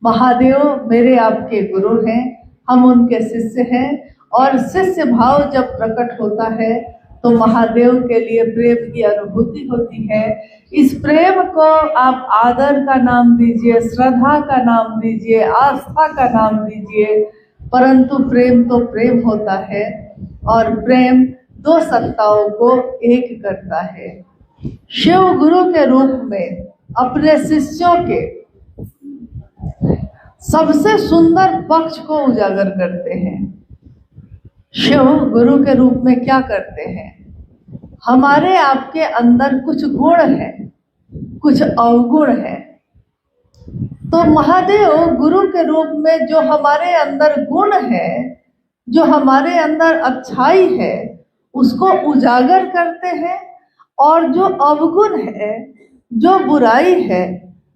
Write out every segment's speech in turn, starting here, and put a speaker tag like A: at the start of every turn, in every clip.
A: महादेव मेरे आपके गुरु हैं, हम उनके शिष्य हैं। और शिष्य भाव जब प्रकट होता है तो महादेव के लिए प्रेम की अनुभूति होती है। इस प्रेम को आप आदर का नाम दीजिए, श्रद्धा का नाम दीजिए, आस्था का नाम दीजिए, परंतु प्रेम तो प्रेम होता है और प्रेम दो सत्ताओं को एक करता है। शिव गुरु के रूप में अपने शिष्यों के सबसे सुंदर पक्ष को उजागर करते हैं। शिव गुरु के रूप में क्या करते हैं? हमारे आपके अंदर कुछ गुण है, कुछ अवगुण है। तो महादेव गुरु के रूप में जो हमारे अंदर गुण है, जो हमारे अंदर अच्छाई है, उसको उजागर करते हैं, और जो अवगुण है, जो बुराई है,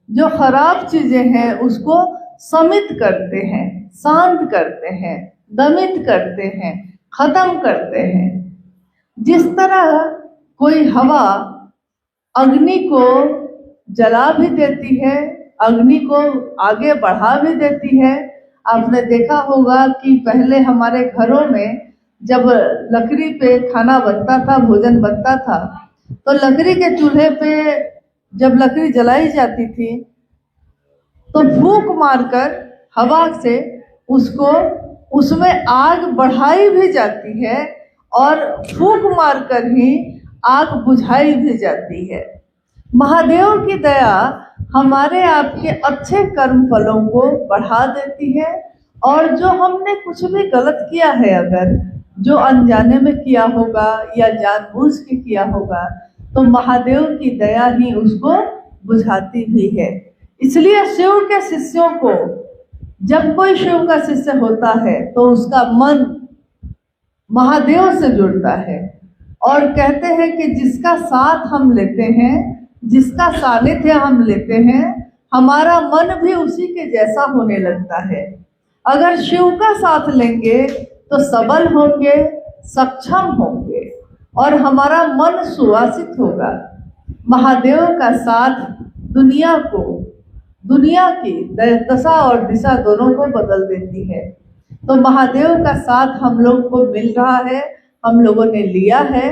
A: जो खराब चीजें हैं, उसको शमित करते हैं, शांत करते हैं, दमित करते हैं, खत्म करते हैं। जिस तरह कोई हवा अग्नि को जला भी देती है, अग्नि को आगे बढ़ा भी देती है। आपने देखा होगा कि पहले हमारे घरों में जब लकड़ी पे खाना बनता था, भोजन बनता था, तो लकड़ी के चूल्हे पे जब लकड़ी जलाई जाती थी तो फूंक मारकर हवा से उसको उसमें आग बढ़ाई भी जाती है और फूंक मारकर ही आग बुझाई भी जाती है। महादेव की दया हमारे आपके अच्छे कर्म फलों को बढ़ा देती है, और जो हमने कुछ भी गलत किया है, अगर जो अनजाने में किया होगा या जानबूझ के किया होगा, तो महादेव की दया ही उसको बुझाती भी है। इसलिए शिव के शिष्यों को, जब कोई शिव का शिष्य होता है तो उसका मन महादेव से जुड़ता है, और कहते हैं कि जिसका साथ हम लेते हैं, जिसका सानिध्य हम लेते हैं, हमारा मन भी उसी के जैसा होने लगता है। अगर शिव का साथ लेंगे तो सबल होंगे, सक्षम होंगे, और हमारा मन सुवासित होगा। महादेव का साथ दुनिया को, दुनिया की दशा और दिशा दोनों को बदल देती है। तो महादेव का साथ हम लोग को मिल रहा है, हम लोगों ने लिया है।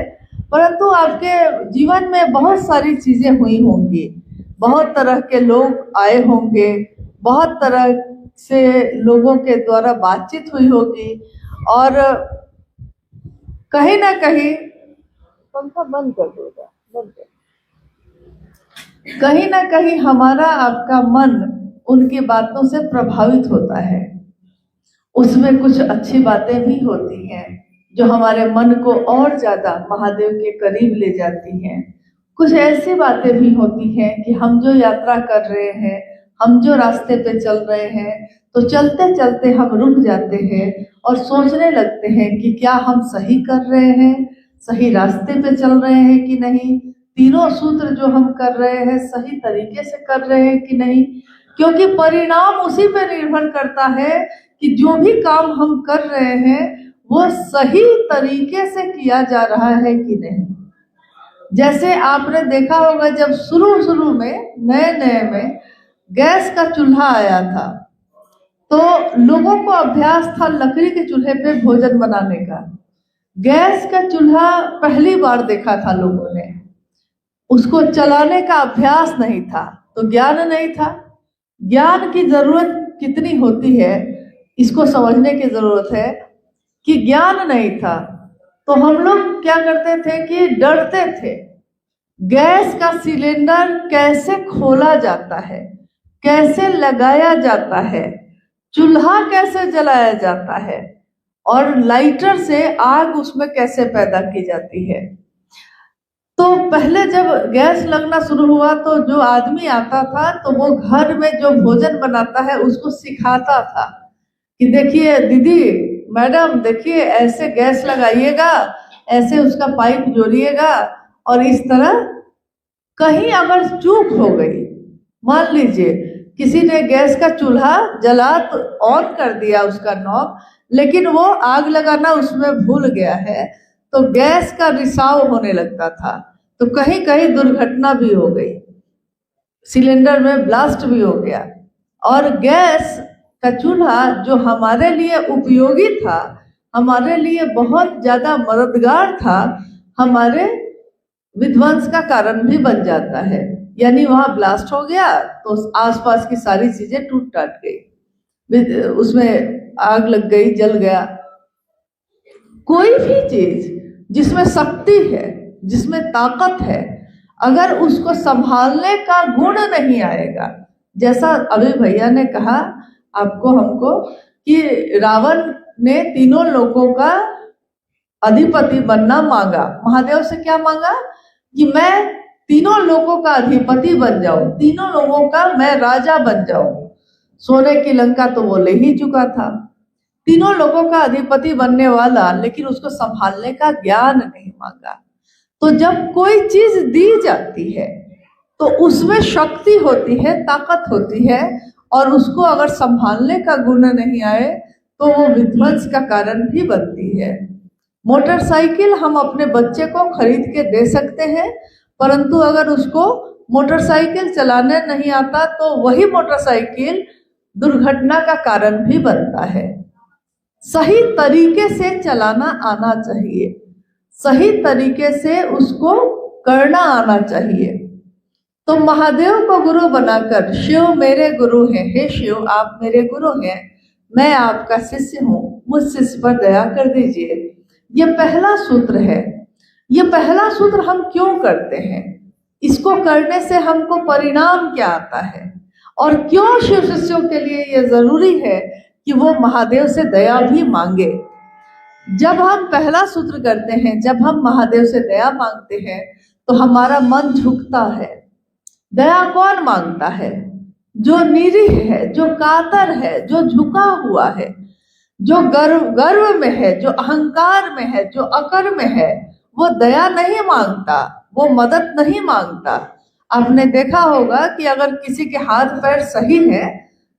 A: परंतु आपके जीवन में बहुत सारी चीजें हुई होंगी, बहुत तरह के लोग आए होंगे, बहुत तरह से लोगों के द्वारा बातचीत हुई होगी, और कहीं ना कहीं पंखा बंद कर देगा, बंद कर, कहीं ना कहीं हमारा आपका मन उनकी बातों से प्रभावित होता है। उसमें कुछ अच्छी बातें भी होती हैं जो हमारे मन को और ज्यादा महादेव के करीब ले जाती हैं। कुछ ऐसी बातें भी होती हैं कि हम जो यात्रा कर रहे हैं, हम जो रास्ते पे चल रहे हैं, तो चलते चलते हम रुक जाते हैं और सोचने लगते हैं कि क्या हम सही कर रहे हैं, सही रास्ते पे चल रहे हैं कि नहीं, तीनों सूत्र जो हम कर रहे हैं सही तरीके से कर रहे हैं कि नहीं। क्योंकि परिणाम उसी पे निर्भर करता है कि जो भी काम हम कर रहे हैं वो सही तरीके से किया जा रहा है कि नहीं। जैसे आपने देखा होगा, जब शुरू में नए में गैस का चूल्हा आया था, तो लोगों को अभ्यास था लकड़ी के चूल्हे पे भोजन बनाने का। गैस का चूल्हा पहली बार देखा था लोगों ने, उसको चलाने का अभ्यास नहीं था, तो ज्ञान नहीं था। ज्ञान की जरूरत कितनी होती है इसको समझने की जरूरत है कि ज्ञान नहीं था, तो हम लोग क्या करते थे कि डरते थे। गैस का सिलेंडर कैसे खोला जाता है, कैसे लगाया जाता है, चूल्हा कैसे जलाया जाता है, और लाइटर से आग उसमें कैसे पैदा की जाती है। तो पहले जब गैस लगना शुरू हुआ तो जो आदमी आता था तो वो घर में जो भोजन बनाता है उसको सिखाता था कि देखिए दीदी, मैडम देखिए, ऐसे गैस लगाइएगा, ऐसे उसका पाइप जोड़िएगा, और इस तरह। कहीं अगर चूक हो गई, मान लीजिए किसी ने गैस का चूल्हा जला तो ऑन कर दिया उसका नॉब, लेकिन वो आग लगाना उसमें भूल गया है, तो गैस का रिसाव होने लगता था, तो कहीं कहीं दुर्घटना भी हो गई, सिलेंडर में ब्लास्ट भी हो गया, और गैस का चूल्हा जो हमारे लिए उपयोगी था, हमारे लिए बहुत ज्यादा मददगार था, हमारे विध्वंस का कारण भी बन जाता है। यानी वहां ब्लास्ट हो गया तो आसपास की सारी चीजें टूट टाट गई, उसमें आग लग गई, जल गया। कोई भी चीज जिसमें शक्ति है, जिसमें ताकत है, अगर उसको संभालने का गुण नहीं आएगा, जैसा अभी भैया ने कहा आपको हमको कि रावण ने तीनों लोगों का अधिपति बनना मांगा। महादेव से क्या मांगा कि मैं तीनों लोगों का अधिपति बन जाऊं, तीनों लोगों का मैं राजा बन जाऊं। सोने की लंका तो वो ले ही चुका था, तीनों लोगों का अधिपति बनने वाला, लेकिन उसको संभालने का ज्ञान नहीं मांगा। तो जब कोई चीज दी जाती है तो उसमें शक्ति होती है, ताकत होती है, और उसको अगर संभालने का गुण नहीं आए तो वो विध्वंस का कारण भी बनती है। मोटरसाइकिल हम अपने बच्चे को खरीद के दे सकते हैं, परंतु अगर उसको मोटरसाइकिल चलाने नहीं आता तो वही मोटरसाइकिल दुर्घटना का कारण भी बनता है। सही तरीके से चलाना आना चाहिए, सही तरीके से उसको करना आना चाहिए। तो महादेव को गुरु बनाकर, शिव मेरे गुरु हैं, हे शिव आप मेरे गुरु हैं, मैं आपका शिष्य हूँ, मुझ शिष्य पर दया कर दीजिए। ये पहला सूत्र है। ये पहला सूत्र हम क्यों करते हैं, इसको करने से हमको परिणाम क्या आता है, और क्यों शिव शिष्यों के लिए ये जरूरी है कि वो महादेव से दया भी मांगे। जब हम पहला सूत्र करते हैं, जब हम महादेव से दया मांगते हैं तो हमारा मन झुकता है। दया कौन मांगता है? जो निरीह है, जो कातर है, जो झुका हुआ है, जो गर्व में है, जो अहंकार में है, जो अकर्म है, वो दया नहीं मांगता, वो मदद नहीं मांगता। आपने देखा होगा कि अगर किसी के हाथ पैर सही है,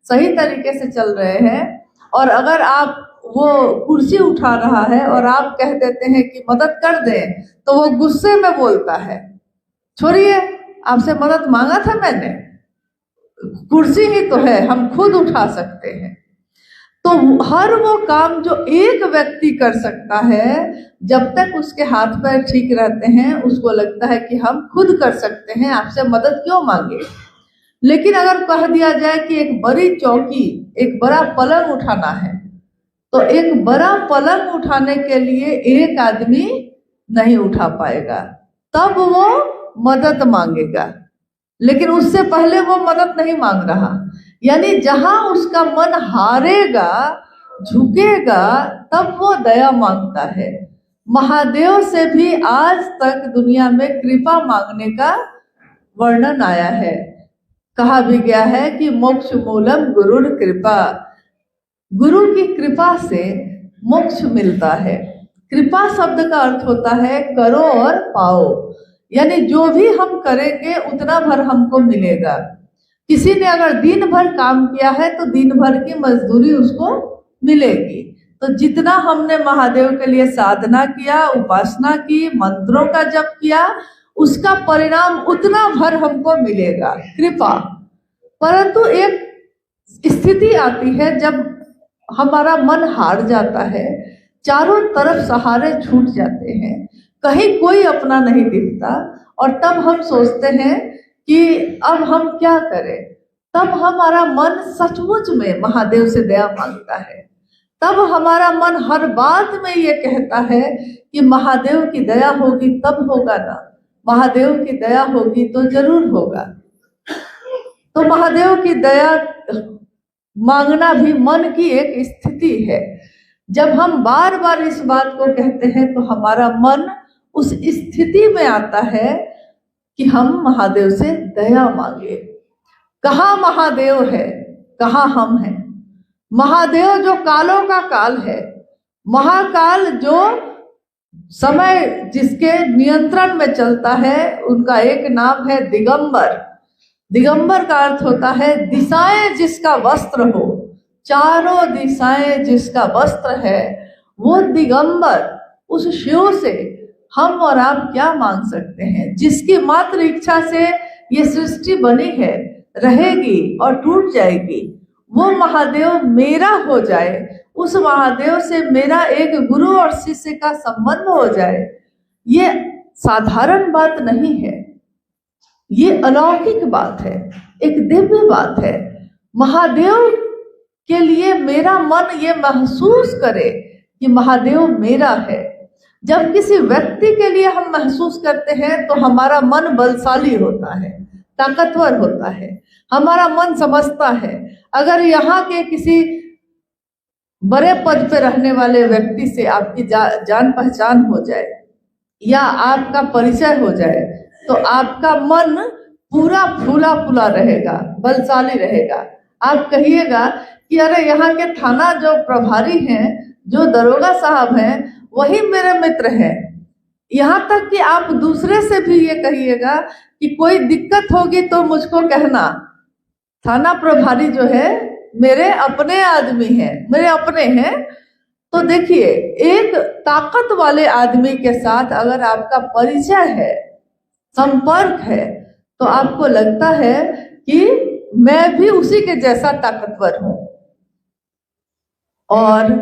A: सही तरीके से चल रहे हैं, और अगर आप वो कुर्सी उठा रहा है और आप कह देते हैं कि मदद कर दें, तो वो गुस्से में बोलता है, छोड़िए आपसे मदद मांगा था मैंने, कुर्सी ही तो है, हम खुद उठा सकते हैं। तो हर वो काम जो एक व्यक्ति कर सकता है, जब तक उसके हाथ पैर ठीक रहते हैं, उसको लगता है कि हम खुद कर सकते हैं, आपसे मदद क्यों मांगे। लेकिन अगर कह दिया जाए कि एक बड़ी चौकी, एक बड़ा पलंग उठाना है, तो एक बड़ा पलंग उठाने के लिए एक आदमी नहीं उठा पाएगा, तब वो मदद मांगेगा। लेकिन उससे पहले वो मदद नहीं मांग रहा। यानी जहां उसका मन हारेगा, झुकेगा, तब वो दया मांगता है। महादेव से भी आज तक दुनिया में कृपा मांगने का वर्णन आया है। कहा भी गया है कि मोक्ष मूलम गुरुर कृपा, गुरु की कृपा से मोक्ष मिलता है। कृपा शब्द का अर्थ होता है करो और पाओ, यानी जो भी हम करेंगे उतना भर हमको मिलेगा। किसी ने अगर दिन भर काम किया है तो दिन भर की मजदूरी उसको मिलेगी। तो जितना हमने महादेव के लिए साधना किया, उपासना की, मंत्रों का जप किया, उसका परिणाम उतना भर हमको मिलेगा, कृपा। परंतु एक स्थिति आती है जब हमारा मन हार जाता है, चारों तरफ सहारे छूट जाते हैं, कहीं कोई अपना नहीं दिखता, और तब हम सोचते हैं कि अब हम क्या करें। तब हमारा मन सचमुच में महादेव से दया मांगता है। तब हमारा मन हर बात में ये कहता है कि महादेव की दया होगी तब होगा ना, महादेव की दया होगी तो जरूर होगा। तो महादेव की दया मांगना भी मन की एक स्थिति है। जब हम बार बार इस बात को कहते हैं तो हमारा मन उस स्थिति में आता है कि हम महादेव से दया मांगे। कहाँ महादेव है, कहाँ हम हैं। महादेव जो कालों का काल है, महाकाल जो समय जिसके नियंत्रण में चलता है, उनका एक नाम है दिगंबर। दिगंबर का अर्थ होता है दिशाएं जिसका वस्त्र हो, चारों दिशाएं जिसका वस्त्र है, वो दिगंबर। उस शिव से हम और आप क्या मांग सकते हैं, जिसकी मात्र इच्छा से ये सृष्टि बनी है, रहेगी और टूट जाएगी। वो महादेव मेरा हो जाए, उस महादेव से मेरा एक गुरु और शिष्य का संबंध हो जाए, ये साधारण बात नहीं है, ये अलौकिक बात है, एक दिव्य बात है। महादेव के लिए मेरा मन ये महसूस करे कि महादेव मेरा है। जब किसी व्यक्ति के लिए हम महसूस करते हैं तो हमारा मन बलशाली होता है, ताकतवर होता है, हमारा मन समझता है। अगर यहाँ के किसी बड़े पद पे रहने वाले व्यक्ति से आपकी जान पहचान हो जाए या आपका परिचय हो जाए तो आपका मन पूरा फूला फूला रहेगा, बलशाली रहेगा। आप कहिएगा कि अरे यहाँ के थाना जो प्रभारी हैं, जो दरोगा साहब हैं, वही मेरे मित्र हैं। यहाँ तक कि आप दूसरे से भी ये कहिएगा कि कोई दिक्कत होगी तो मुझको कहना, थाना प्रभारी जो है मेरे अपने आदमी हैं, मेरे अपने हैं। तो देखिए, एक ताकत वाले आदमी के साथ अगर आपका परिचय है, संपर्क है, तो आपको लगता है कि मैं भी उसी के जैसा ताकतवर हूं। और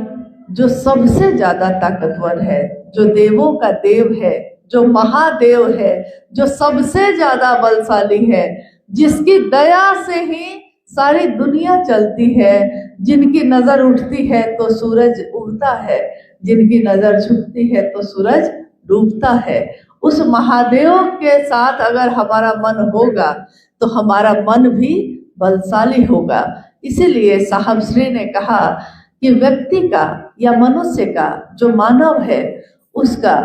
A: जो सबसे ज्यादा ताकतवर है, जो देवों का देव है, जो महादेव है, जो सबसे ज्यादा बलशाली है, जिसकी दया से ही सारी दुनिया चलती है, जिनकी नजर उठती है तो सूरज उगता है, जिनकी नजर झुकती है तो सूरज डूबता है, उस महादेव के साथ अगर हमारा मन होगा तो हमारा मन भी बलशाली होगा। इसीलिए साहब श्री ने कहा कि व्यक्ति का या मनुष्य का, जो मानव है, उसका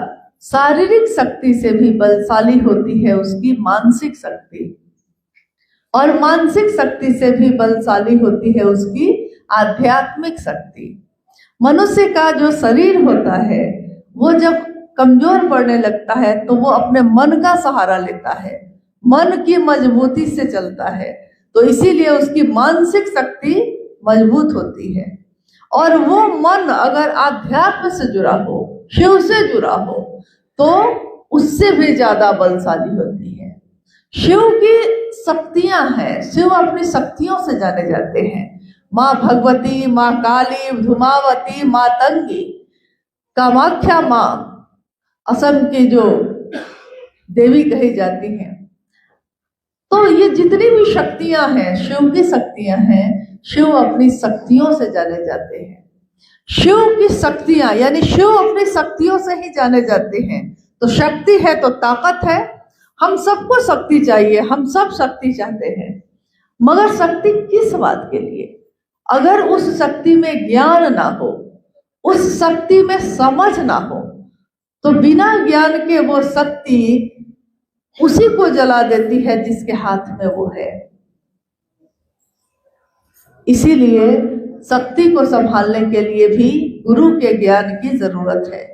A: शारीरिक शक्ति से भी बलशाली होती है उसकी मानसिक शक्ति, और मानसिक शक्ति से भी बलशाली होती है उसकी आध्यात्मिक शक्ति। मनुष्य का जो शरीर होता है वो जब कमजोर पड़ने लगता है तो वो अपने मन का सहारा लेता है, मन की मजबूती से चलता है, तो इसीलिए उसकी मानसिक शक्ति मजबूत होती है। और वो मन अगर आध्यात्म से जुड़ा हो, शिव से जुड़ा हो, तो उससे भी ज्यादा बलशाली होती है। शिव की शक्तियां हैं, शिव अपनी शक्तियों से जाने जाते हैं। माँ भगवती, माँ काली, धूमावती, मातंगी, कामाख्या माँ, असम की जो देवी कही जाती हैं। तो ये जितनी भी शक्तियां हैं, शिव की शक्तियां हैं, शिव अपनी शक्तियों से जाने जाते हैं। शिव की शक्तियां यानी शिव अपनी शक्तियों से ही जाने जाते हैं। तो शक्ति है तो ताकत है। हम सबको शक्ति चाहिए, हम सब शक्ति चाहते हैं, मगर शक्ति किस बात के लिए? अगर उस शक्ति में ज्ञान ना हो, उस शक्ति में समझ ना हो, तो बिना ज्ञान के वो शक्ति उसी को जला देती है जिसके हाथ में वो है। इसीलिए शक्ति को संभालने के लिए भी गुरु के ज्ञान की जरूरत है।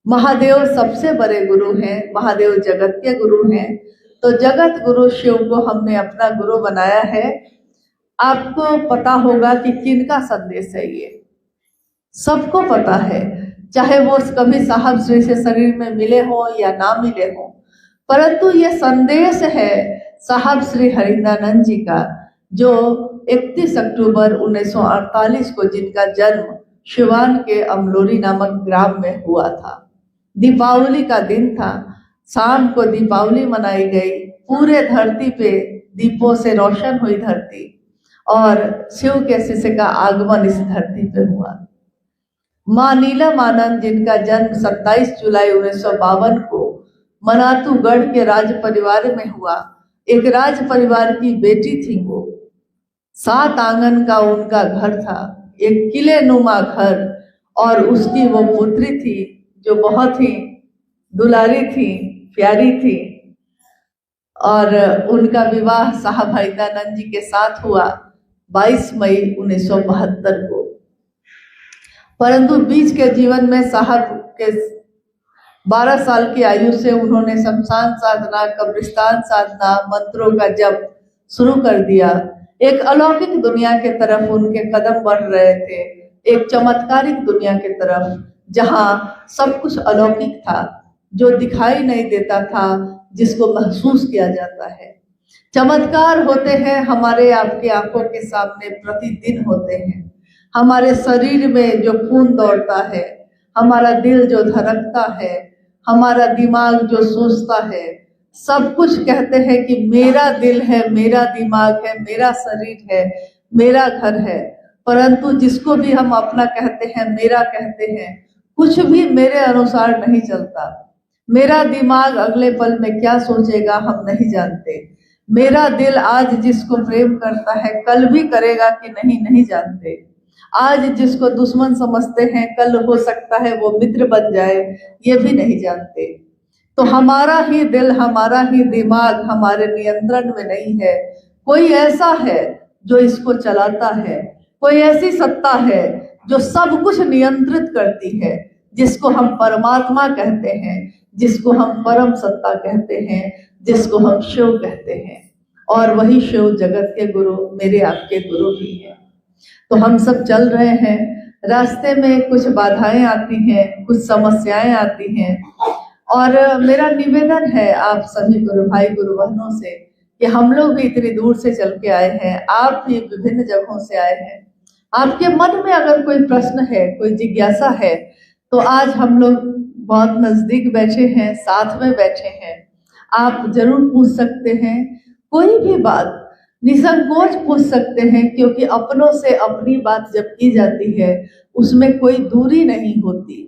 A: महादेव सबसे बड़े गुरु हैं, महादेव जगत के गुरु हैं। तो जगत गुरु शिव को हमने अपना गुरु बनाया है। आपको पता होगा कि किनका संदेश है ये, सबको पता है, चाहे वो कभी साहब श्री से शरीर में मिले हो या ना मिले हो, परंतु ये संदेश है साहब श्री हरिंद्रानंद जी का, जो 31 अक्टूबर 1948 को जिनका जन्म शिवान के अमलोरी नामक ग्राम में हुआ था। दीपावली का दिन था, शाम को दीपावली मनाई गई, पूरे धरती पे दीपों से रोशन हुई धरती, और शिव के शिष्य का आगमन इस धरती पे हुआ। माँ नीलमानंद जिनका जन्म 27 जुलाई 1952 को मनातूगढ़ के राज परिवार में हुआ, एक राज परिवार की बेटी थी वो। 7 आंगन का उनका घर था, एक किले नुमा घर, और उसकी वो पुत्री थी जो बहुत ही दुलारी थी, प्यारी थी, और उनका विवाह साहब हरिंद्रानंद जी के साथ हुआ 22 मई 1972 को। परंतु बीच के जीवन में साहब के 12 साल की आयु से उन्होंने शमशान साधना, कब्रिस्तान साधना, मंत्रों का जप शुरू कर दिया। एक अलौकिक दुनिया के तरफ उनके कदम बढ़ रहे थे, एक चमत्कारिक दुनिया के तरफ, जहां सब कुछ अलौकिक था, जो दिखाई नहीं देता था, जिसको महसूस किया जाता है। चमत्कार होते हैं हमारे आपके आंखों के सामने प्रतिदिन होते हैं। हमारे शरीर में जो खून दौड़ता है, हमारा दिल जो धड़कता है, हमारा दिमाग जो सोचता है, सब कुछ कहते हैं कि मेरा दिल है, मेरा दिमाग है, मेरा शरीर है, मेरा घर है। परंतु जिसको भी हम अपना कहते हैं, मेरा कहते हैं, कुछ भी मेरे अनुसार नहीं चलता। मेरा दिमाग अगले पल में क्या सोचेगा हम नहीं जानते। मेरा दिल आज जिसको प्रेम करता है कल भी करेगा कि नहीं, नहीं जानते। आज जिसको दुश्मन समझते हैं कल हो सकता है वो मित्र बन जाए, ये भी नहीं जानते। तो हमारा ही दिल, हमारा ही दिमाग हमारे नियंत्रण में नहीं है। कोई ऐसा है जो इसको चलाता है, कोई ऐसी सत्ता है जो सब कुछ नियंत्रित करती है, जिसको हम परमात्मा कहते हैं, जिसको हम परम सत्ता कहते हैं, जिसको हम शिव कहते हैं। और वही शिव जगत के गुरु, मेरे आपके गुरु भी हैं। तो हम सब चल रहे हैं, रास्ते में कुछ बाधाएं आती हैं, कुछ समस्याएं आती हैं, और मेरा निवेदन है आप सभी गुरु भाई गुरु बहनों से कि हम लोग भी इतनी दूर से चल के आए हैं, आप भी विभिन्न जगहों से आए हैं। आपके मन में अगर कोई प्रश्न है, कोई जिज्ञासा है, तो आज हम लोग बहुत नजदीक बैठे हैं, साथ में बैठे हैं, आप जरूर पूछ सकते हैं। कोई भी बात निसंकोच पूछ सकते हैं, क्योंकि अपनों से अपनी बात जब की जाती है उसमें कोई दूरी नहीं होती।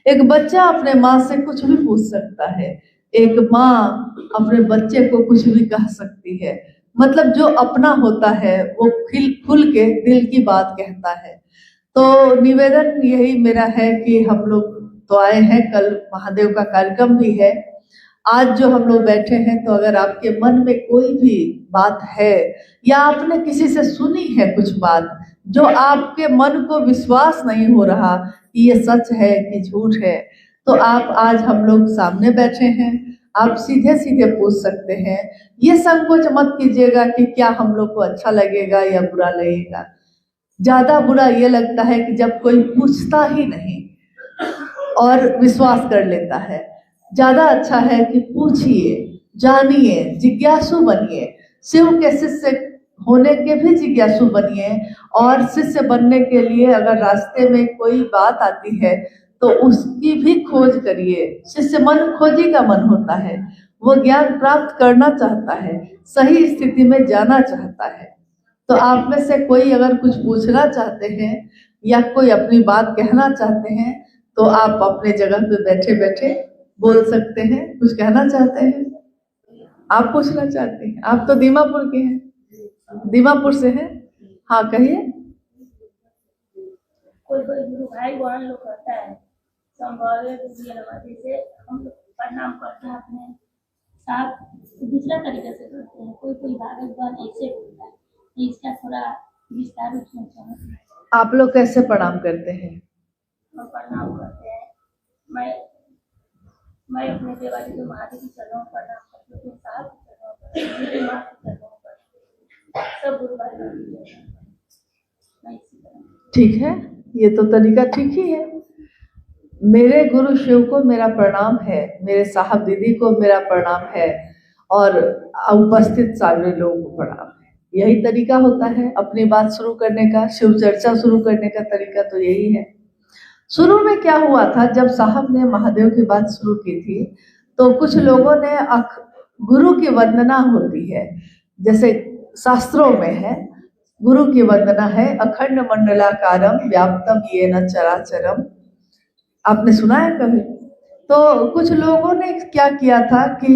A: एक बच्चा अपने माँ से कुछ भी पूछ सकता है, एक माँ अपने बच्चे को कुछ भी कह सकती है। मतलब जो अपना होता है वो खुल के दिल की बात कहता है। तो निवेदन यही मेरा है कि हम लोग तो आए हैं, कल महादेव का कार्यक्रम भी है। आज जो हम लोग बैठे हैं, तो अगर आपके मन में कोई भी बात है या आपने किसी से सुनी है कुछ बात जो आपके मन को विश्वास नहीं हो रहा कि ये सच है कि झूठ है, तो आप आज हम लोग सामने बैठे हैं, आप सीधे सीधे पूछ सकते हैं। ये संकोच मत कीजिएगा कि क्या हम लोग को अच्छा लगेगा या बुरा लगेगा। ज्यादा बुरा ये लगता है कि जब कोई पूछता ही नहीं और विश्वास कर लेता है। ज्यादा अच्छा है कि पूछिए, जानिए, जिज्ञासु बनिए। शिव के शिष्य होने के भी जिज्ञासु बनिए, और शिष्य बनने के लिए अगर रास्ते में कोई बात आती है तो उसकी भी खोज करिए। शिष्य मन खोजी का मन होता है, वो ज्ञान प्राप्त करना चाहता है, सही स्थिति में जाना चाहता है। तो आप में से कोई अगर कुछ पूछना चाहते हैं या कोई अपनी बात कहना चाहते हैं, तो आप अपने जगह पे बैठे बैठे बोल सकते हैं। कुछ कहना चाहते हैं, आप पूछना चाहते हैं? आप तो दीमापुर के हैं, दीमापुर से हैं, हाँ कहिए।
B: कोई कोई गुरु भाई बहन लोग करता है से हम लोग प्रणाम करते हैं, अपने साथ दूसरा तरीके से करते हैं। कोई कोई भागवत बन ऐसे बोलता है, तो इसका थोड़ा विस्तार उसमें चाहिए।
A: आप लोग कैसे प्रणाम करते हैं?
B: हम प्रणाम करते हैं, मैं अपने देवाली को महादेव की चरणों में प्रणाम करती हूँ, साहब की चरणों पर, माँ की चरणों पर, सब गुरु भाई मैं इसी तरह।
A: ठीक है, ये तो तरीका ठीक ही है। मेरे गुरु शिव को मेरा प्रणाम है, मेरे साहब दीदी को मेरा प्रणाम है, और उपस्थित सारे लोगों को प्रणाम है। यही तरीका होता है अपनी बात शुरू करने का, शिव चर्चा शुरू करने का तरीका तो यही है। शुरू में क्या हुआ था, जब साहब ने महादेव की बात शुरू की थी, तो कुछ लोगों ने गुरु की वंदना होती है, जैसे शास्त्रों में है, गुरु की वंदना है, अखंड मंडलाकारम व्याप्तम येन चराचरम। आपने सुना है कभी? तो कुछ लोगों ने क्या किया था कि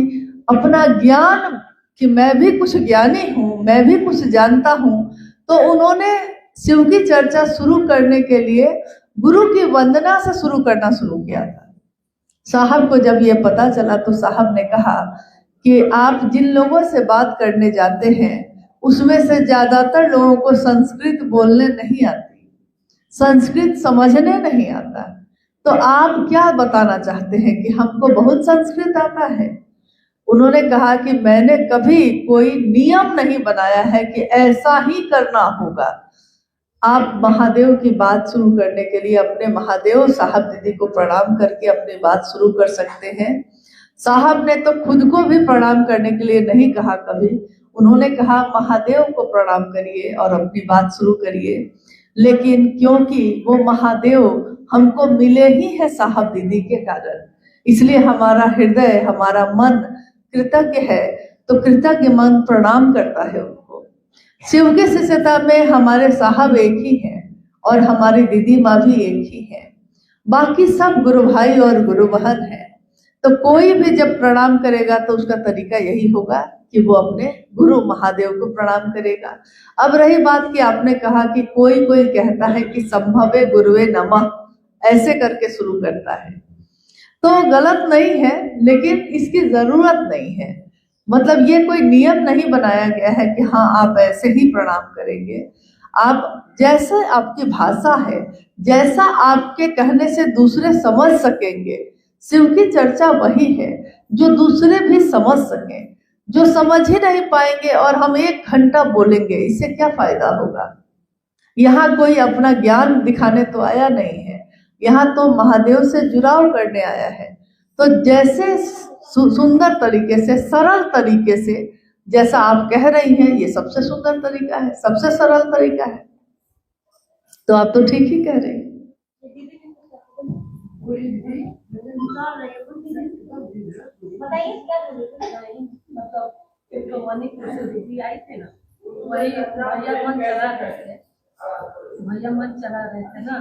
A: अपना ज्ञान, कि मैं भी कुछ ज्ञानी हूँ, मैं भी कुछ जानता हूँ, तो उन्होंने शिव की चर्चा शुरू करने के लिए गुरु की वंदना से शुरू करना शुरू किया था। साहब को जब ये पता चला तो साहब ने कहा कि आप जिन लोगों से बात करने जाते हैं उसमें से ज्यादातर लोगों को संस्कृत बोलने नहीं आती, संस्कृत समझने नहीं आता, तो आप क्या बताना चाहते हैं कि हमको बहुत संस्कृत आता है? उन्होंने कहा कि मैंने कभी कोई नियम नहीं बनाया है कि ऐसा ही करना होगा। आप महादेव की बात शुरू करने के लिए अपने महादेव साहब दीदी को प्रणाम करके अपनी बात शुरू कर सकते हैं। साहब ने तो खुद को भी प्रणाम करने के लिए नहीं कहा कभी, उन्होंने कहा महादेव को प्रणाम करिए और अपनी बात शुरू करिए। लेकिन क्योंकि वो महादेव हमको मिले ही है साहब दीदी के कारण, इसलिए हमारा हृदय, हमारा मन कृतज्ञ है, तो कृतज्ञ मन प्रणाम करता है उनको। शिव की शिष्यता में हमारे साहब एक ही हैं और हमारी दीदी माँ भी एक ही है, बाकी सब गुरु भाई और गुरु बहन है। तो कोई भी जब प्रणाम करेगा तो उसका तरीका यही होगा कि वो अपने गुरु महादेव को प्रणाम करेगा। अब रही बात कि आपने कहा कि कोई कोई कहता है कि संभवे गुरुवे नमः, ऐसे करके शुरू करता है, तो गलत नहीं है, लेकिन इसकी जरूरत नहीं है। मतलब ये कोई नियम नहीं बनाया गया है कि हाँ आप ऐसे ही प्रणाम करेंगे। आप जैसे आपकी भाषा है, जैसा आपके कहने से दूसरे समझ सकेंगे, शिव की चर्चा वही है जो दूसरे भी समझ सकें। जो समझ ही नहीं पाएंगे और हम 1 घंटा बोलेंगे, इससे क्या फायदा होगा। यहाँ कोई अपना ज्ञान दिखाने तो आया नहीं है, यहाँ तो महादेव से जुड़ाव करने आया है। तो जैसे सुंदर तरीके से, सरल तरीके से जैसा आप कह रही हैं, ये सबसे सुंदर तरीका है, सबसे सरल तरीका है। तो आप तो ठीक ही कह रही हैं।
C: मतलब एक तो मणिपुर से दीदी आई थी ना, वही भैया मन चला रहे थे, ना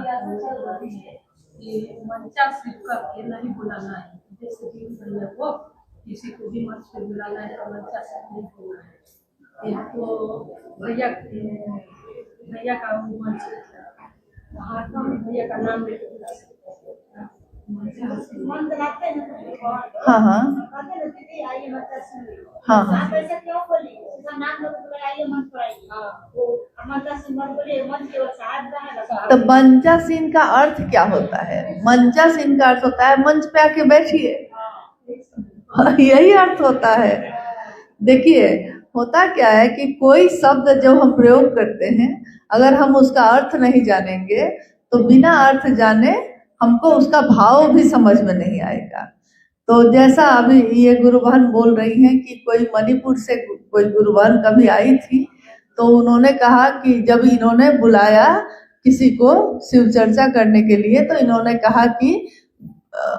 C: कि मंचा सिर्फ करके नहीं बुलाना है, जैसे कि भैया को किसी को भी मंच पे बुलाना है तो मंचा सिर्फ नहीं बोलना है। तो भैया का मंच वहाँ भैया का नाम लेके बुला सकते हैं।
A: हाँ हाँ हाँ हाँ। तो मंचासीन का अर्थ क्या होता है? मंचासीन का अर्थ होता है मंच पे आके बैठिए, यही अर्थ होता है। देखिए होता क्या है कि कोई शब्द जो हम प्रयोग करते हैं, अगर हम उसका अर्थ नहीं जानेंगे तो बिना अर्थ जाने हमको उसका भाव भी समझ में नहीं आएगा। तो जैसा अभी ये गुरु बहन बोल रही हैं कि कोई मणिपुर से कोई गुरु बहन कभी आई थी, तो उन्होंने कहा कि जब इन्होंने बुलाया किसी को शिव चर्चा करने के लिए, तो इन्होंने कहा कि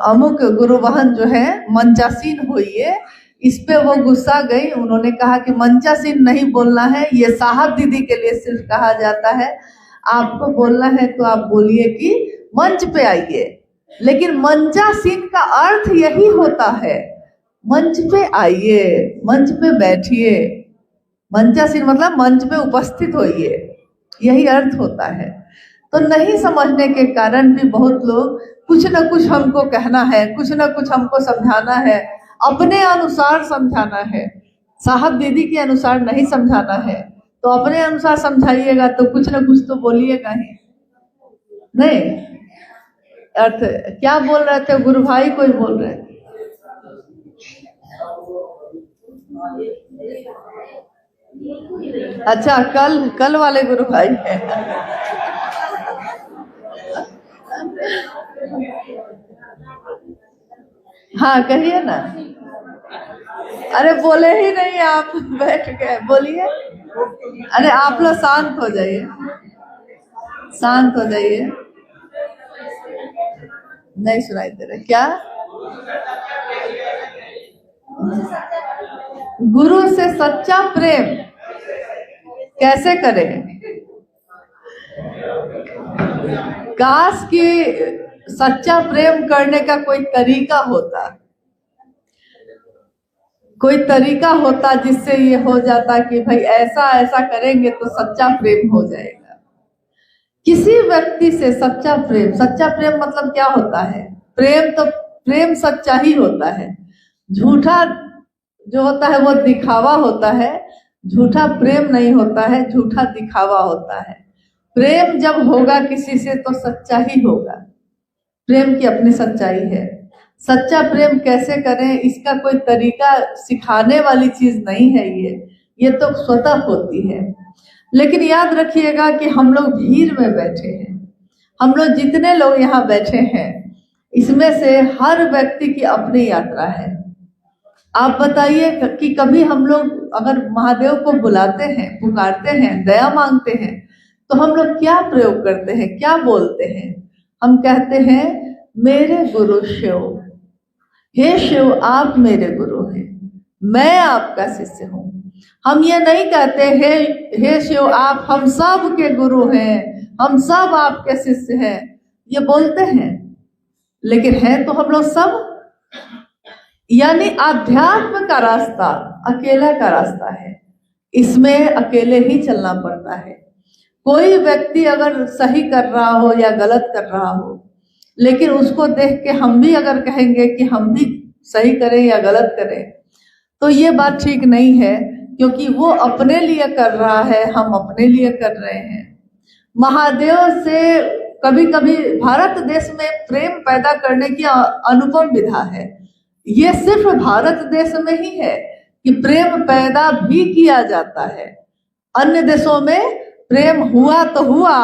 A: अमुक गुरु बहन जो है मंचासीन होइए। इस पे वो गुस्सा गई, उन्होंने कहा कि मंचासीन नहीं बोलना है, ये साहब दीदी के लिए सिर्फ कहा जाता है, आपको बोलना है तो आप बोलिए कि मंच पे आइए। लेकिन मंचासीन का अर्थ यही होता है, मंच पे आइए, मंच पे बैठिए। मंचासीन मतलब मंच पे उपस्थित होइए, यही अर्थ होता है। तो नहीं समझने के कारण भी बहुत लोग कुछ न कुछ हमको कहना है, कुछ न कुछ हमको समझाना है, अपने अनुसार समझाना है, साहब दीदी के अनुसार नहीं समझाना है। तो अपने अनुसार समझाइएगा तो कुछ न कुछ तो बोलिएगा ही नहीं। अर्थ क्या बोल रहे थे गुरु भाई? कोई बोल रहे थे? अच्छा, कल वाले गुरु भाई हैं। हाँ कहिए ना। अरे बोले ही नहीं, आप बैठ गए, बोलिए। अरे आप लोग शांत हो जाइए, शांत हो जाइए। नहीं सुनाई दे रहा क्या? गुरु से सच्चा प्रेम कैसे करें? काश कि सच्चा प्रेम करने का कोई तरीका होता, कोई तरीका होता जिससे ये हो जाता कि भाई ऐसा ऐसा करेंगे तो सच्चा प्रेम हो जाएगा। किसी व्यक्ति से सच्चा प्रेम, सच्चा प्रेम मतलब क्या होता है? प्रेम तो प्रेम सच्चा ही होता है, झूठा जो होता है वो दिखावा होता है, झूठा प्रेम नहीं होता है, झूठा दिखावा होता है। प्रेम जब होगा किसी से तो सच्चा ही होगा, प्रेम की अपनी सच्चाई है। सच्चा प्रेम कैसे करें इसका कोई तरीका सिखाने वाली चीज नहीं है, ये तो स्वतः होती है। लेकिन याद रखिएगा कि हम लोग भीड़ में बैठे हैं, हम लोग जितने लोग यहाँ बैठे हैं इसमें से हर व्यक्ति की अपनी यात्रा है, आप बताइए कि कभी हम लोग अगर महादेव को बुलाते हैं, पुकारते हैं, दया मांगते हैं, तो हम लोग क्या प्रयोग करते हैं, क्या बोलते हैं? हम कहते हैं मेरे गुरु शिव, हे शिव आप मेरे गुरु हैं, मैं आपका शिष्य हूँ। हम ये नहीं कहते हे शिव आप हम सब के गुरु हैं, हम सब आपके शिष्य हैं, ये बोलते हैं, लेकिन है तो हम लोग सब। यानी आध्यात्म का रास्ता अकेला का रास्ता है, इसमें अकेले ही चलना पड़ता है। कोई व्यक्ति अगर सही कर रहा हो या गलत कर रहा हो, लेकिन उसको देख के हम भी अगर कहेंगे कि हम भी सही करें या गलत करें, तो ये बात ठीक नहीं है, क्योंकि वो अपने लिए कर रहा है, हम अपने लिए कर रहे हैं। महादेव से कभी कभी भारत देश में प्रेम पैदा करने की अनुपम विधा है। ये सिर्फ भारत देश में ही है कि प्रेम पैदा भी किया जाता है। अन्य देशों में प्रेम हुआ तो हुआ,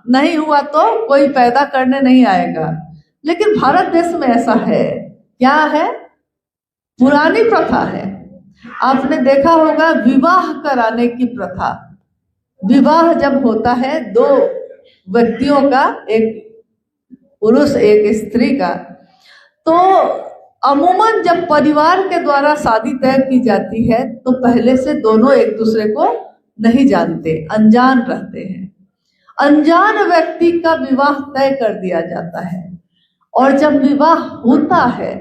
A: नहीं हुआ तो कोई पैदा करने नहीं आएगा, लेकिन भारत देश में ऐसा है। क्या है? पुरानी प्रथा है। आपने देखा होगा विवाह कराने की प्रथा। विवाह जब होता है दो व्यक्तियों का, एक पुरुष एक स्त्री का, तो अमूमन जब परिवार के द्वारा शादी तय की जाती है तो पहले से दोनों एक दूसरे को नहीं जानते, अनजान रहते हैं। अनजान व्यक्ति का विवाह तय कर दिया जाता है, और जब विवाह होता है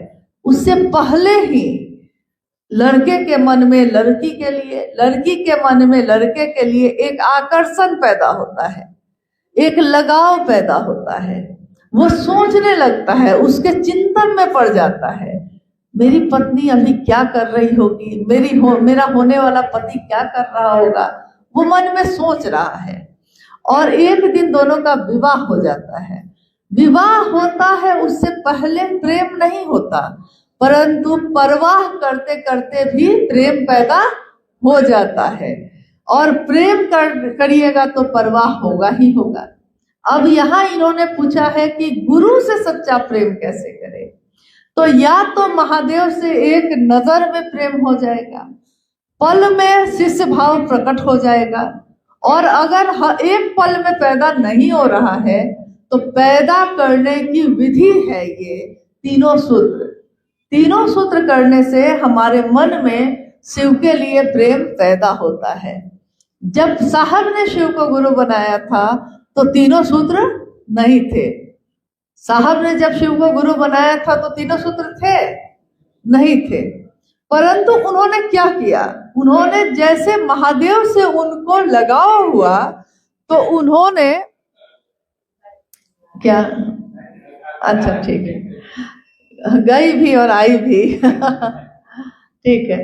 A: उससे पहले ही लड़के के मन में लड़की के लिए, लड़की के मन में लड़के के लिए एक आकर्षण पैदा होता है, एक लगाव पैदा होता है। वो सोचने लगता है, उसके चिंतन में पड़ जाता है, मेरी पत्नी अभी क्या कर रही होगी, मेरा होने वाला पति क्या कर रहा होगा, वो मन में सोच रहा है। और एक दिन दोनों का विवाह हो जाता है। विवाह होता है, उससे पहले प्रेम नहीं होता, परंतु परवाह करते करते भी प्रेम पैदा हो जाता है, और प्रेम करिएगा तो परवाह होगा ही होगा। अब यहाँ इन्होंने पूछा है कि गुरु से सच्चा प्रेम कैसे करें, तो या तो महादेव से एक नजर में प्रेम हो जाएगा, पल में शिष्य भाव प्रकट हो जाएगा, और अगर एक पल में पैदा नहीं हो रहा है तो पैदा करने की विधि है ये तीनों सूत्र। तीनों सूत्र करने से हमारे मन में शिव के लिए प्रेम पैदा होता है। जब साहब ने शिव को गुरु बनाया था तो तीनों सूत्र नहीं थे। साहब ने जब शिव को गुरु बनाया था तो तीनों सूत्र थे? नहीं थे। परंतु उन्होंने क्या किया? उन्होंने जैसे महादेव से उनको लगाव हुआ तो उन्होंने क्या, अच्छा ठीक है, गई भी और आई भी ठीक है।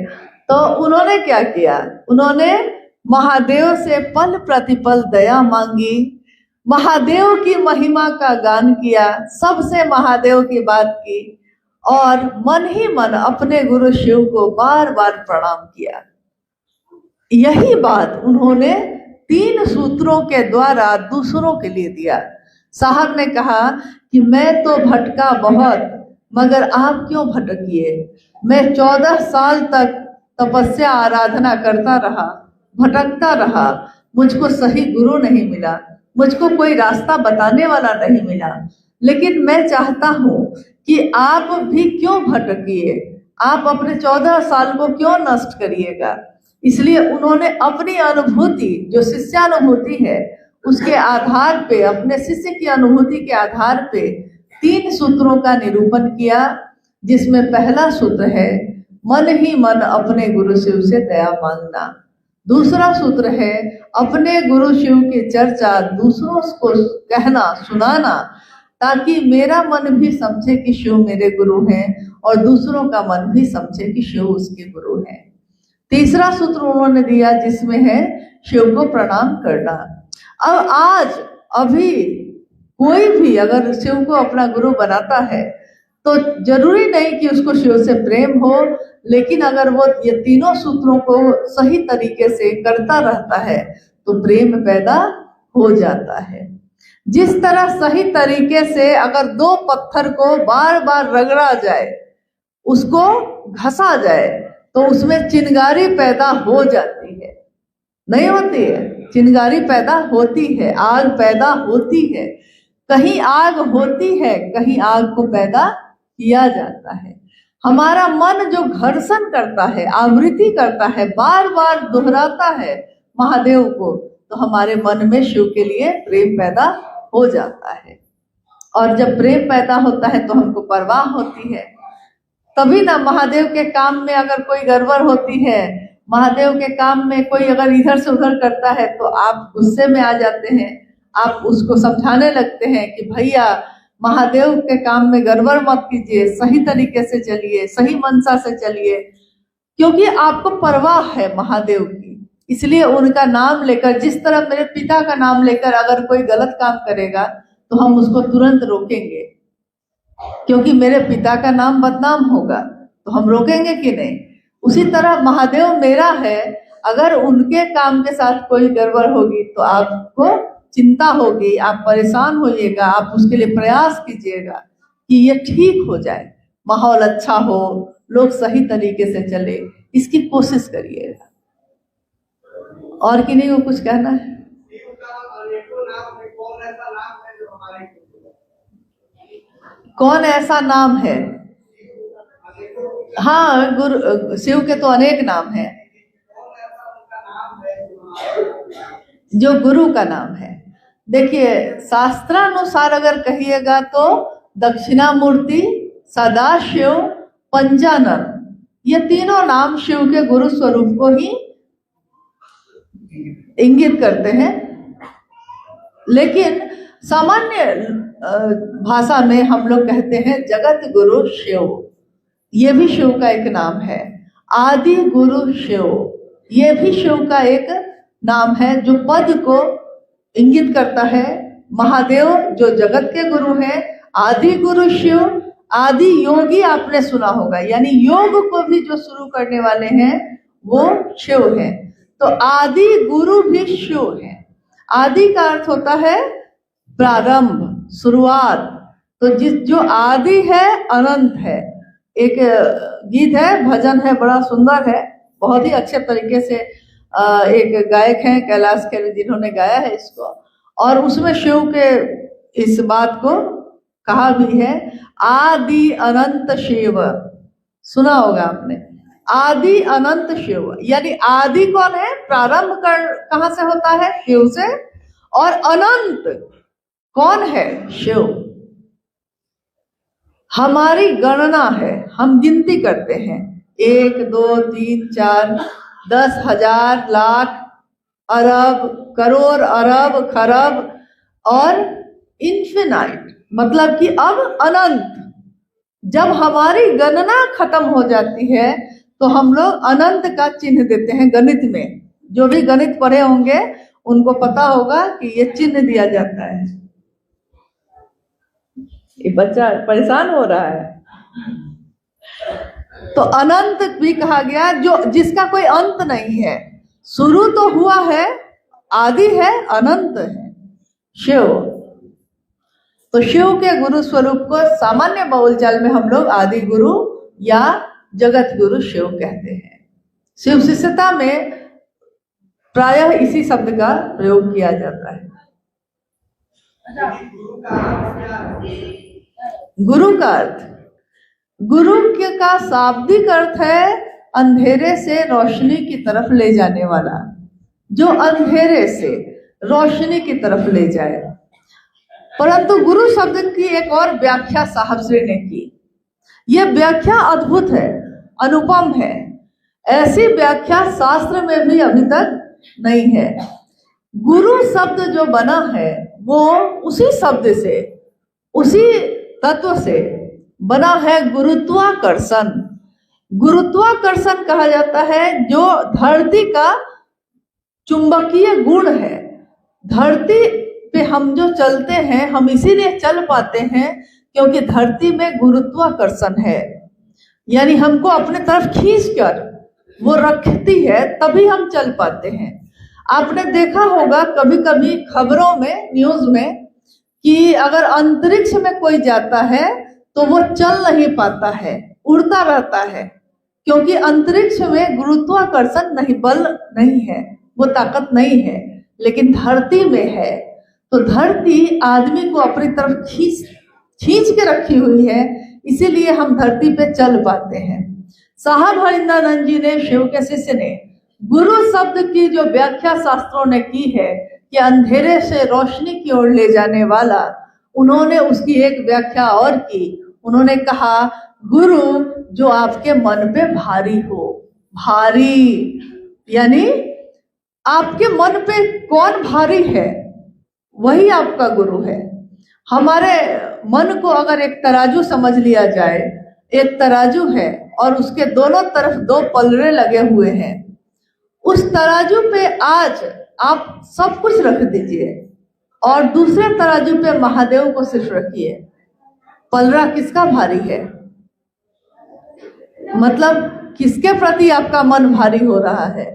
A: तो उन्होंने क्या किया? उन्होंने महादेव से पल प्रतिपल दया मांगी, महादेव की महिमा का गान किया, सबसे महादेव की बात की, और मन ही मन अपने गुरु शिव को बार बार प्रणाम किया। यही बात उन्होंने 3 सूत्रों के द्वारा दूसरों के लिए दिया। साहब ने कहा कि मैं तो भटका बहुत, मगर आप क्यों भटकिए? मैं 14 साल तक तपस्या आराधना करता रहा, भटकता रहा, मुझको सही गुरु नहीं मिला, मुझको कोई रास्ता बताने वाला नहीं मिला, लेकिन मैं चाहता हूँ कि आप भी क्यों भटकिए, आप अपने 14 साल को क्यों नष्ट करिएगा। इसलिए उन्होंने अपनी अनुभूति, जो शिष्यानुभूति है, उसके आधार पे, अपने शिष्य की अनुभूति के आधार पे 3 सूत्रों का निरूपण किया, जिसमें पहला सूत्र है मन ही मन अपने गुरु शिव से दया मांगना। दूसरा सूत्र है अपने गुरु शिव की चर्चा दूसरों को कहना, सुनाना, ताकि मेरा मन भी समझे कि शिव मेरे गुरु हैं और दूसरों का मन भी समझे कि शिव उसके गुरु हैं। तीसरा सूत्र उन्होंने दिया जिसमें है शिव को प्रणाम करना। अब आज अभी कोई भी अगर शिव को अपना गुरु बनाता है तो जरूरी नहीं कि उसको शिव से प्रेम हो, लेकिन अगर वो ये तीनों सूत्रों को सही तरीके से करता रहता है तो प्रेम पैदा हो जाता है। जिस तरह सही तरीके से अगर 2 पत्थर को बार बार रगड़ा जाए, उसको घसा जाए, तो उसमें चिंगारी पैदा हो जाती है, नहीं होती है? चिंगारी पैदा होती है, आग पैदा होती है। कहीं आग होती है, कहीं आग को पैदा किया जाता है। हमारा मन जो घर्षण करता है, आवृत्ति करता है, बार बार दोहराता है महादेव को, तो हमारे मन में शिव के लिए प्रेम पैदा हो जाता है। और जब प्रेम पैदा होता है तो हमको परवाह होती है। तभी ना महादेव के काम में अगर कोई गड़बड़ होती है, महादेव के काम में कोई अगर इधर से उधर करता है, तो आप गुस्से में आ जाते हैं, आप उसको समझाने लगते हैं कि भैया महादेव के काम में गड़बड़ मत कीजिए, सही तरीके से चलिए, सही मनसा से चलिए, क्योंकि आपको परवाह है महादेव की। इसलिए उनका नाम लेकर, जिस तरह मेरे पिता का नाम लेकर अगर कोई गलत काम करेगा तो हम उसको तुरंत रोकेंगे, क्योंकि मेरे पिता का नाम बदनाम होगा, तो हम रोकेंगे कि नहीं? उसी तरह महादेव मेरा है, अगर उनके काम के साथ कोई गड़बड़ होगी तो आपको चिंता होगी, आप परेशान होइएगा, आप उसके लिए प्रयास कीजिएगा कि ये ठीक हो जाए, माहौल अच्छा हो, लोग सही तरीके से चले, इसकी कोशिश करिएगा। और किन्हीं को कुछ कहना है? कौन ऐसा नाम है? हाँ, गुरु शिव के तो अनेक नाम हैं, जो गुरु का नाम है। देखिए, शास्त्रानुसार अगर कहिएगा तो दक्षिणामूर्ति, सदाशिव, पंचानन, ये तीनों नाम शिव के गुरु स्वरूप को ही इंगित करते हैं। लेकिन सामान्य भाषा में हम लोग कहते हैं जगत गुरु शिव, ये भी शिव का एक नाम है। आदि गुरु शिव, ये भी शिव का एक नाम है, जो पद को इंगित करता है। महादेव जो जगत के गुरु हैं, आदि गुरु शिव, आदि योगी आपने सुना होगा, यानी योग को भी जो शुरू करने वाले हैं वो शिव हैं। तो आदि गुरु भी शिव है। आदि का अर्थ होता है प्रारंभ, शुरुआत। तो जो आदि है अनंत है। एक गीत है, भजन है, बड़ा सुंदर है, बहुत ही अच्छे तरीके से एक गायक हैं कैलाश खेर, जिन्होंने गाया है इसको, और उसमें शिव के इस बात को कहा भी है, आदि अनंत शिव। सुना होगा आपने, आदि अनंत शिव, यानी आदि कौन है? प्रारंभ कहां से होता है? शिव से। और अनंत कौन है? शिव। हमारी गणना है, हम गिनती करते हैं, 1 2 3 4 10 हजार, लाख, अरब, करोड़, अरब, खरब और इन्फिनाइट, मतलब कि अब अनंत। जब हमारी गणना खत्म हो जाती है तो हम लोग अनंत का चिन्ह देते हैं गणित में। जो भी गणित पढ़े होंगे उनको पता होगा कि ये चिन्ह दिया जाता है। ये बच्चा परेशान हो रहा है। तो अनंत भी कहा गया, जो जिसका कोई अंत नहीं है, शुरू तो हुआ है, आदि है, अनंत है, शिव। तो शिव के गुरु स्वरूप को सामान्य बोलचाल में हम लोग आदि गुरु या जगत गुरु शिव कहते हैं। शिव शिष्यता में प्रायः इसी शब्द का प्रयोग किया जाता है। गुरु का अर्थ, गुरु का शाब्दिक अर्थ है अंधेरे से रोशनी की तरफ ले जाने वाला, जो अंधेरे से रोशनी की तरफ ले जाए। परंतु गुरु शब्द की एक और व्याख्या साहब श्री ने की। यह व्याख्या अद्भुत है, अनुपम है। ऐसी व्याख्या शास्त्र में भी अभी तक नहीं है। गुरु शब्द जो बना है वो उसी शब्द से, उसी तत्व से बना है, गुरुत्वाकर्षण। गुरुत्वाकर्षण कहा जाता है जो धरती का चुंबकीय गुण है। धरती पे हम जो चलते हैं, हम इसीलिए चल पाते हैं क्योंकि धरती में गुरुत्वाकर्षण है, यानी हमको अपने तरफ खींचकर वो रखती है, तभी हम चल पाते हैं। आपने देखा होगा कभी कभी खबरों में, न्यूज में, कि अगर अंतरिक्ष में कोई जाता है तो वो चल नहीं पाता है, उड़ता रहता है, क्योंकि अंतरिक्ष में गुरुत्वाकर्षण नहीं, बल नहीं है, वो ताकत नहीं है, लेकिन धरती में है। तो धरती आदमी को अपनी तरफ खींच के रखी हुई है, इसीलिए हम धरती पे चल पाते हैं। साहब हरिंद्रानंद जी ने, शिव के शिष्य ने, गुरु शब्द की जो व्याख्या शास्त्रों ने की है कि अंधेरे से रोशनी की ओर ले जाने वाला, उन्होंने उसकी एक व्याख्या और की। उन्होंने कहा गुरु जो आपके मन पे भारी हो। भारी यानी आपके मन पे कौन भारी है, वही आपका गुरु है। हमारे मन को अगर एक तराजू समझ लिया जाए, एक तराजू है और उसके दोनों तरफ दो पलड़े लगे हुए हैं, उस तराजू पे आज आप सब कुछ रख दीजिए और दूसरे तराजू पे महादेव को सिर्फ रखिए। पलड़ा किसका भारी है? मतलब किसके प्रति आपका मन भारी हो रहा है?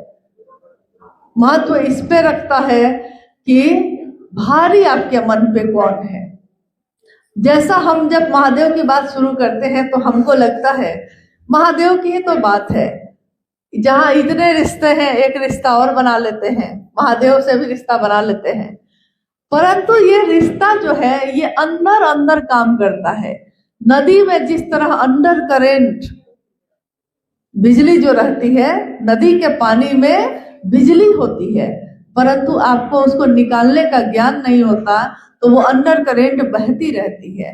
A: महत्व इस पे रखता है कि भारी आपके मन पे कौन है। जैसा हम जब महादेव की बात शुरू करते हैं तो हमको लगता है महादेव की ही तो बात है, जहां इतने रिश्ते हैं एक रिश्ता और बना लेते हैं, महादेव से भी रिश्ता बना लेते हैं। परंतु ये रिश्ता जो है ये अंदर अंदर काम करता है। नदी में जिस तरह अंडर करेंट बिजली जो रहती है, नदी के पानी में बिजली होती है, परंतु आपको उसको निकालने का ज्ञान नहीं होता, तो वो अंडर करेंट बहती रहती है।